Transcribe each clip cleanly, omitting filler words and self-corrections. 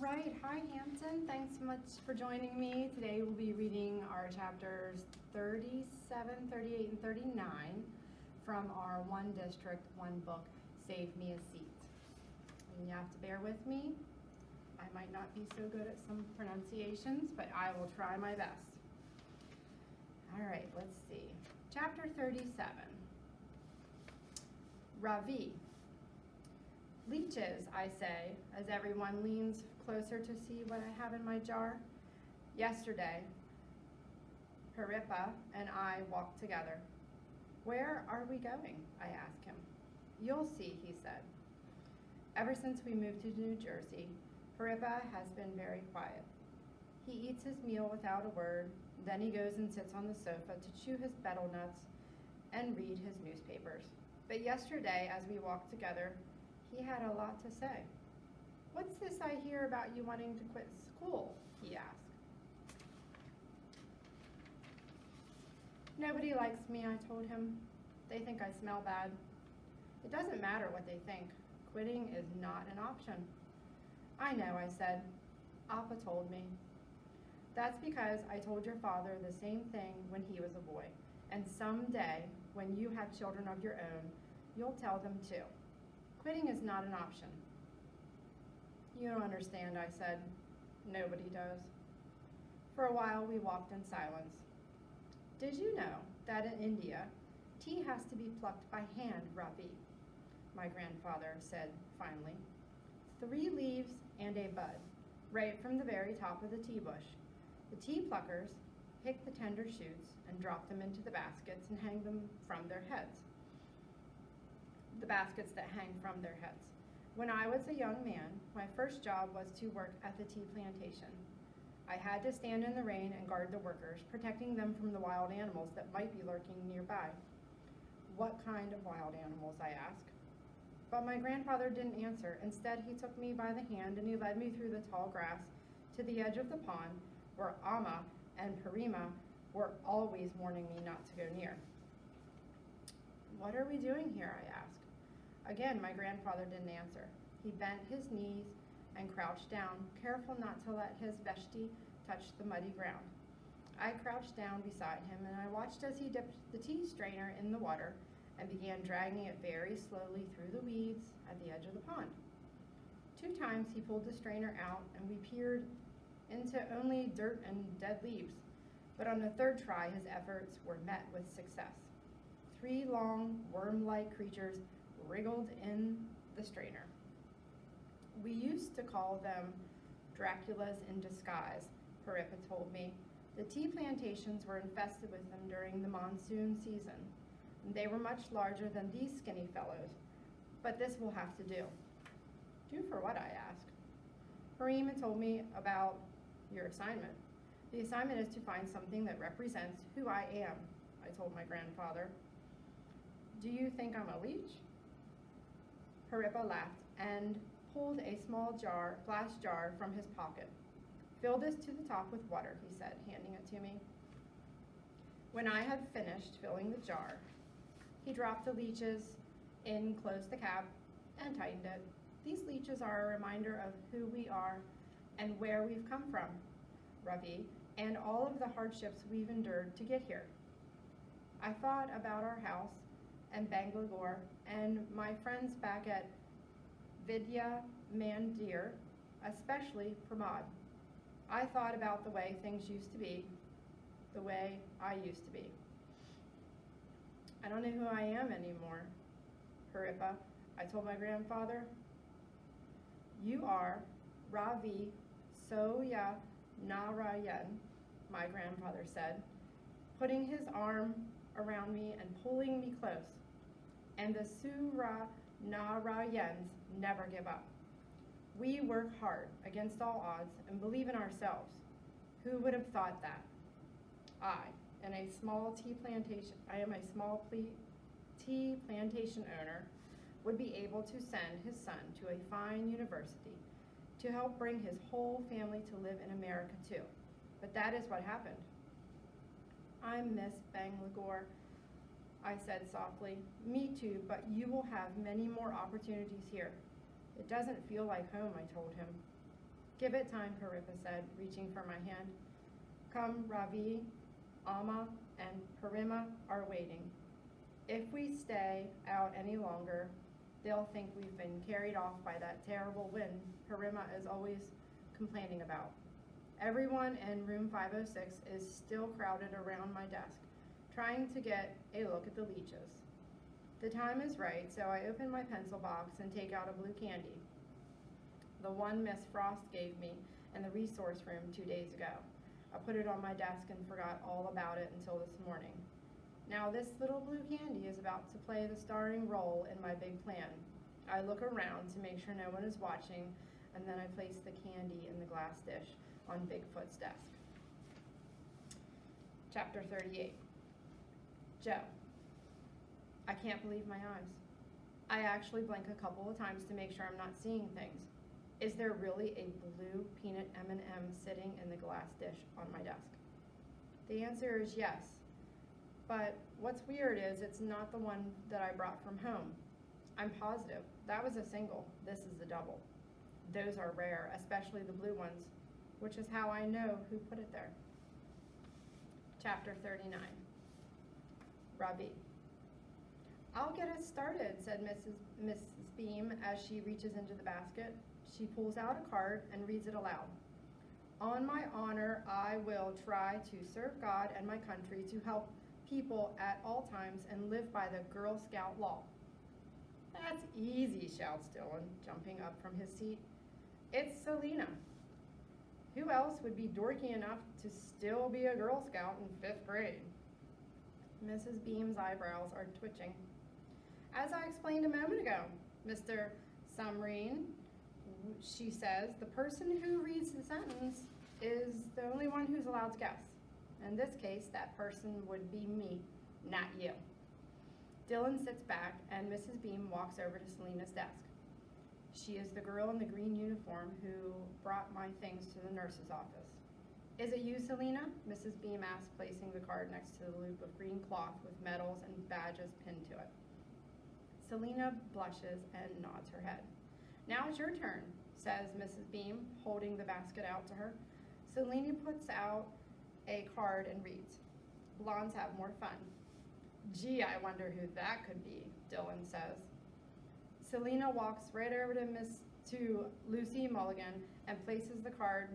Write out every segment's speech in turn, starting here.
right, hi Hampton. Thanks so much for joining me. Today we'll be reading our chapters 37, 38, and 39 from our One District, One Book, Save Me a Seat. And you have to bear with me. I might not be so good at some pronunciations, but I will try my best. All right, let's see. Chapter 37. Ravi. Leeches, I say, as everyone leans closer to see what I have in my jar. Yesterday, Harippa and I walked together. Where are we going? I asked him. You'll see, he said. Ever since we moved to New Jersey, Harippa has been very quiet. He eats his meal without a word, then he goes and sits on the sofa to chew his betel nuts and read his newspapers. But yesterday, as we walked together, he had a lot to say. What's this I hear about you wanting to quit school? He asked. Nobody likes me, I told him. They think I smell bad. It doesn't matter what they think. Quitting is not an option. I know, I said. Appa told me. That's because I told your father the same thing when he was a boy. And someday, when you have children of your own, you'll tell them too. Quitting is not an option. You don't understand, I said. Nobody does. For a while, we walked in silence. Did you know that in India, tea has to be plucked by hand, Ravi? My grandfather said finally. 3 leaves and a bud, right from the very top of the tea bush. The tea pluckers pick the tender shoots and drop them into the baskets and hang them from their heads. The baskets that hang from their heads. When I was a young man, my first job was to work at the tea plantation. I had to stand in the rain and guard the workers, protecting them from the wild animals that might be lurking nearby. What kind of wild animals, I asked. But my grandfather didn't answer. Instead, he took me by the hand and he led me through the tall grass to the edge of the pond where Amma and Parima were always warning me not to go near. What are we doing here, I asked. Again, my grandfather didn't answer. He bent his knees and crouched down, careful not to let his veshti touch the muddy ground. I crouched down beside him and I watched as he dipped the tea strainer in the water and began dragging it very slowly through the weeds at the edge of the pond. 2 times he pulled the strainer out and we peered into only dirt and dead leaves, but on the 3rd try his efforts were met with success. 3 long, worm-like creatures wriggled in the strainer. We used to call them Draculas in disguise, Harippa told me. The tea plantations were infested with them during the monsoon season. They were much larger than these skinny fellows, but this will have to do. Do for what, I asked. Harima told me about your assignment. The assignment is to find something that represents who I am, I told my grandfather. Do you think I'm a leech? Harippa laughed and pulled a small glass jar from his pocket. Fill this to the top with water, he said, handing it to me. When I had finished filling the jar, he dropped the leeches in, closed the cap, and tightened it. These leeches are a reminder of who we are and where we've come from, Ravi, and all of the hardships we've endured to get here. I thought about our house and Bangalore and my friends back at Vidya Mandir, especially Pramod. I thought about the way things used to be, the way I used to be. I don't know who I am anymore, Harippa, I told my grandfather. You are Ravi Soya Narayan, my grandfather said, putting his arm around me and pulling me close. And the Surya Narayans never give up. We work hard against all odds and believe in ourselves. Who would have thought that? I am a small tea plantation owner, would be able to send his son to a fine university to help bring his whole family to live in America too. But that is what happened. I miss Bangalore, I said softly. Me too, but you will have many more opportunities here. It doesn't feel like home, I told him. Give it time, Paripa said, reaching for my hand. Come, Ravi, Amma, and Parima are waiting. If we stay out any longer, they'll think we've been carried off by that terrible wind Parima is always complaining about. Everyone in room 506 is still crowded around my desk, trying to get a look at the leeches. The time is right, so I open my pencil box and take out a blue candy, the one Miss Frost gave me in the resource room 2 days ago. I put it on my desk and forgot all about it until this morning. Now this little blue candy is about to play the starring role in my big plan. I look around to make sure no one is watching, and then I place the candy in the glass dish on Bigfoot's desk. Chapter 38. Joe. I can't believe my eyes. I actually blink a couple of times to make sure I'm not seeing things. Is there really a blue peanut M&M sitting in the glass dish on my desk? The answer is yes. But what's weird is it's not the one that I brought from home. I'm positive. That was a single. This is a double. Those are rare, especially the blue ones, which is how I know who put it there. Chapter 39. Ravi. I'll get us started, said Mrs. Beam as she reaches into the basket. She pulls out a card and reads it aloud. On my honor, I will try to serve God and my country, to help people at all times, and live by the Girl Scout law. That's easy, shouts Dylan, jumping up from his seat. It's Selena. Who else would be dorky enough to still be a Girl Scout in 5th grade? Mrs. Beam's eyebrows are twitching. As I explained a moment ago, Mr. Sumrine, she says, the person who reads the sentence is the only one who's allowed to guess. In this case, that person would be me, not you. Dylan sits back and Mrs. Beam walks over to Selena's desk. She is the girl in the green uniform who brought my things to the nurse's office. Is it you, Selena? Mrs. Beam asked, placing the card next to the loop of green cloth with medals and badges pinned to it. Selena blushes and nods her head. Now it's your turn, says Mrs. Beam, holding the basket out to her. Selena puts out a card and reads, Blondes have more fun. Gee, I wonder who that could be, Dylan says. Selena walks right over to Lucy Mulligan and places the card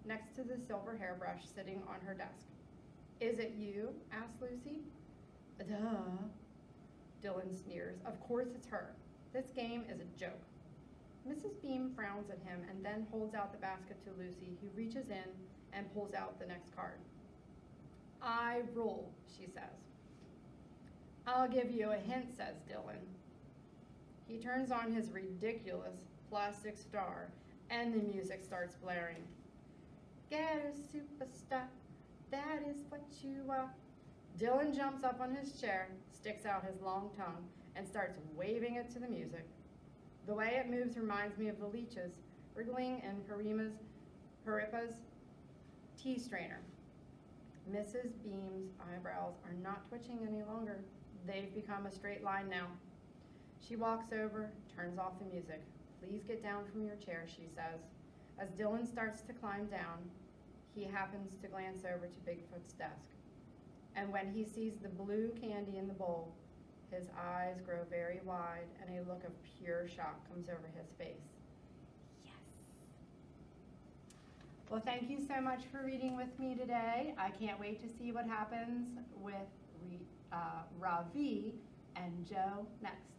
next to the silver hairbrush sitting on her desk. Is it you? Asks Lucy. Duh. Dylan sneers. Of course it's her. This game is a joke. Mrs. Beam frowns at him and then holds out the basket to Lucy, who reaches in and pulls out the next card. I rule, she says. I'll give you a hint, says Dylan. He turns on his ridiculous plastic star, and the music starts blaring. Get a superstar, that is what you are. Dylan jumps up on his chair, sticks out his long tongue, and starts waving it to the music. The way it moves reminds me of the leeches wriggling in Paripa's tea strainer. Mrs. Beam's eyebrows are not twitching any longer. They've become a straight line now. She walks over, turns off the music. Please get down from your chair, she says. As Dylan starts to climb down, he happens to glance over to Bigfoot's desk. And when he sees the blue candy in the bowl, his eyes grow very wide and a look of pure shock comes over his face. Yes. Well, thank you so much for reading with me today. I can't wait to see what happens with Ravi and Joe next.